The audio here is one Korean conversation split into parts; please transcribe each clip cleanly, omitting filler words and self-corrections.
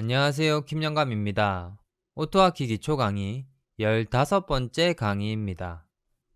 안녕하세요. 김영감입니다. 오토하키 기초 강의 15번째 강의입니다.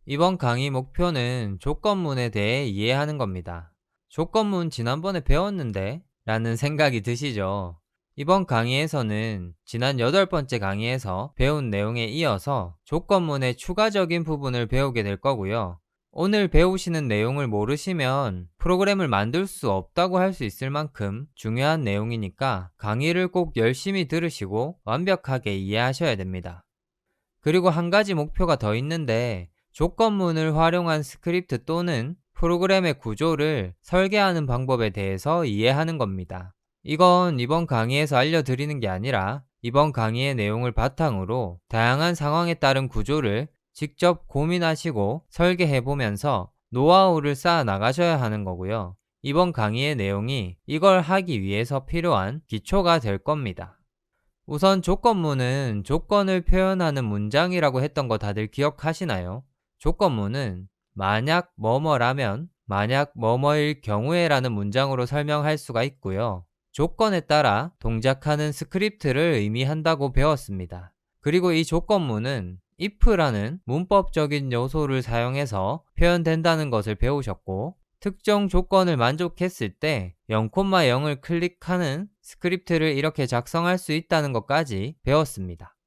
이번 강의 목표는 조건문에 대해 이해하는 겁니다. 조건문 지난번에 배웠는데? 라는 생각이 드시죠? 이번 강의에서는 지난 8번째 강의에서 배운 내용에 이어서 조건문의 추가적인 부분을 배우게 될 거고요. 오늘 배우시는 내용을 모르시면 프로그램을 만들 수 없다고 할 수 있을 만큼 중요한 내용이니까 강의를 꼭 열심히 들으시고 완벽하게 이해하셔야 됩니다. 그리고 한 가지 목표가 더 있는데, 조건문을 활용한 스크립트 또는 프로그램의 구조를 설계하는 방법에 대해서 이해하는 겁니다. 이건 이번 강의에서 알려드리는 게 아니라 이번 강의의 내용을 바탕으로 다양한 상황에 따른 구조를 직접 고민하시고 설계해보면서 노하우를 쌓아 나가셔야 하는 거고요. 이번 강의의 내용이 이걸 하기 위해서 필요한 기초가 될 겁니다. 우선 조건문은 조건을 표현하는 문장이라고 했던 거 다들 기억하시나요? 조건문은 만약 뭐뭐라면, 만약 뭐뭐일 경우에라는 문장으로 설명할 수가 있고요. 조건에 따라 동작하는 스크립트를 의미한다고 배웠습니다. 그리고 이 조건문은 if라는 문법적인 요소를 사용해서 표현된다는 것을 배우셨고, 특정 조건을 만족했을 때 0,0을 클릭하는 스크립트를 이렇게 작성할 수 있다는 것까지 배웠습니다.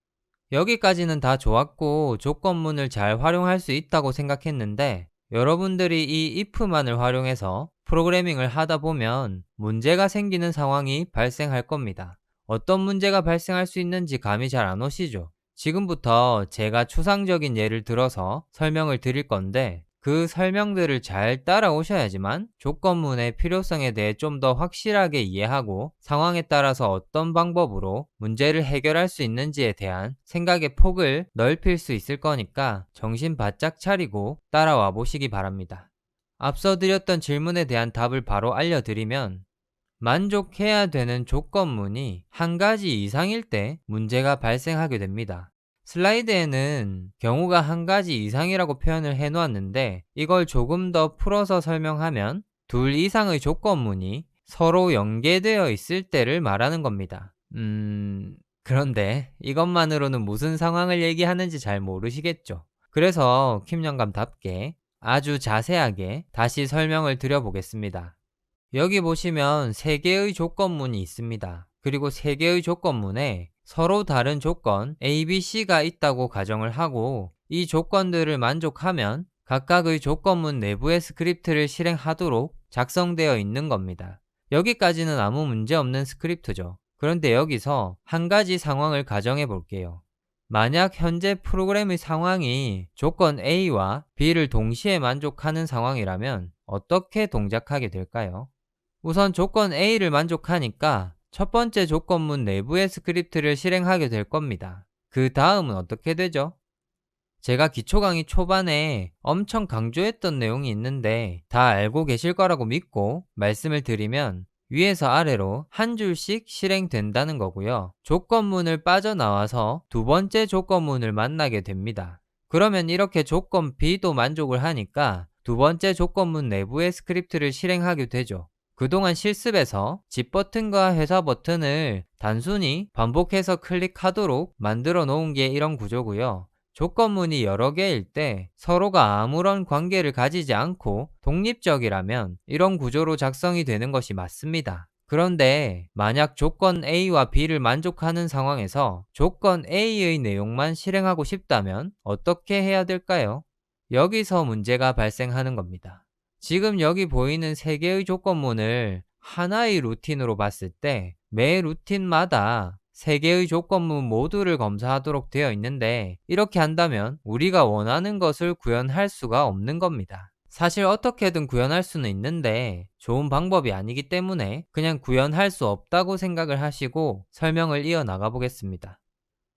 여기까지는 다 좋았고 조건문을 잘 활용할 수 있다고 생각했는데, 여러분들이 이 if만을 활용해서 프로그래밍을 하다 보면 문제가 생기는 상황이 발생할 겁니다. 어떤 문제가 발생할 수 있는지 감이 잘 안 오시죠? 지금부터 제가 추상적인 예를 들어서 설명을 드릴 건데, 그 설명들을 잘 따라오셔야지만 조건문의 필요성에 대해 좀 더 확실하게 이해하고 상황에 따라서 어떤 방법으로 문제를 해결할 수 있는지에 대한 생각의 폭을 넓힐 수 있을 거니까 정신 바짝 차리고 따라와 보시기 바랍니다. 앞서 드렸던 질문에 대한 답을 바로 알려드리면, 만족해야 되는 조건문이 한 가지 이상일 때 문제가 발생하게 됩니다. 슬라이드에는 경우가 한 가지 이상이라고 표현을 해놓았는데, 이걸 조금 더 풀어서 설명하면 둘 이상의 조건문이 서로 연계되어 있을 때를 말하는 겁니다. 그런데 이것만으로는 무슨 상황을 얘기하는지 잘 모르시겠죠? 그래서 킴영감답게 아주 자세하게 다시 설명을 드려보겠습니다. 여기 보시면 3개의 조건문이 있습니다. 그리고 3개의 조건문에 서로 다른 조건 A, B, C가 있다고 가정을 하고, 이 조건들을 만족하면 각각의 조건문 내부의 스크립트를 실행하도록 작성되어 있는 겁니다. 여기까지는 아무 문제 없는 스크립트죠. 그런데 여기서 한 가지 상황을 가정해 볼게요. 만약 현재 프로그램의 상황이 조건 A와 B를 동시에 만족하는 상황이라면 어떻게 동작하게 될까요? 우선 조건 A를 만족하니까 첫 번째 조건문 내부의 스크립트를 실행하게 될 겁니다. 그 다음은 어떻게 되죠? 제가 기초 강의 초반에 엄청 강조했던 내용이 있는데 다 알고 계실 거라고 믿고 말씀을 드리면, 위에서 아래로 한 줄씩 실행된다는 거고요. 조건문을 빠져나와서 두 번째 조건문을 만나게 됩니다. 그러면 이렇게 조건 B도 만족을 하니까 두 번째 조건문 내부의 스크립트를 실행하게 되죠. 그동안 실습에서 집 버튼과 회사 버튼을 단순히 반복해서 클릭하도록 만들어 놓은 게 이런 구조고요. 조건문이 여러 개일 때 서로가 아무런 관계를 가지지 않고 독립적이라면 이런 구조로 작성이 되는 것이 맞습니다. 그런데 만약 조건 A와 B를 만족하는 상황에서 조건 A의 내용만 실행하고 싶다면 어떻게 해야 될까요? 여기서 문제가 발생하는 겁니다. 지금 여기 보이는 3개의 조건문을 하나의 루틴으로 봤을 때 매 루틴마다 3개의 조건문 모두를 검사하도록 되어 있는데, 이렇게 한다면 우리가 원하는 것을 구현할 수가 없는 겁니다. 사실 어떻게든 구현할 수는 있는데 좋은 방법이 아니기 때문에 그냥 구현할 수 없다고 생각을 하시고 설명을 이어나가 보겠습니다.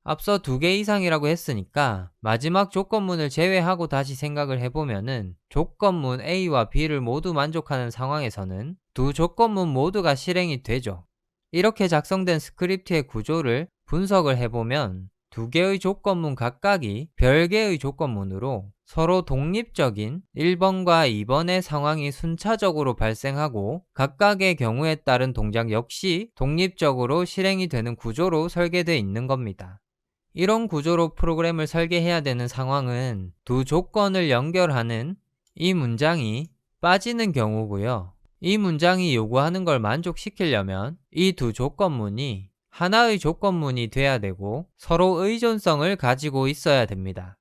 앞서 2개 이상이라고 했으니까 마지막 조건문을 제외하고 다시 생각을 해보면은, 조건문 A와 B를 모두 만족하는 상황에서는 두 조건문 모두가 실행이 되죠. 이렇게 작성된 스크립트의 구조를 분석을 해보면 2개의 조건문 각각이 별개의 조건문으로 서로 독립적인 1번과 2번의 상황이 순차적으로 발생하고 각각의 경우에 따른 동작 역시 독립적으로 실행이 되는 구조로 설계되어 있는 겁니다. 이런 구조로 프로그램을 설계해야 되는 상황은 두 조건을 연결하는 이 문장이 빠지는 경우고요. 이 문장이 요구하는 걸 만족시키려면 이 두 조건문이 하나의 조건문이 돼야 되고 서로 의존성을 가지고 있어야 됩니다.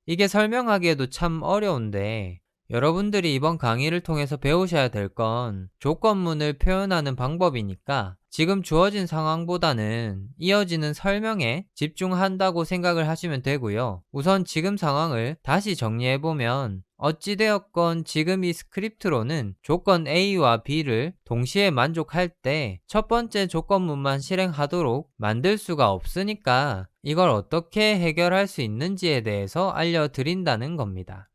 이게 설명하기에도 참 어려운데 여러분들이 이번 강의를 통해서 배우셔야 될 건 조건문을 표현하는 방법이니까 지금 주어진 상황보다는 이어지는 설명에 집중한다고 생각을 하시면 되고요. 우선 지금 상황을 다시 정리해보면 어찌되었건 지금 이 스크립트로는 조건 A와 B를 동시에 만족할 때 첫 번째 조건문만 실행하도록 만들 수가 없으니까 이걸 어떻게 해결할 수 있는지에 대해서 알려드린다는 겁니다.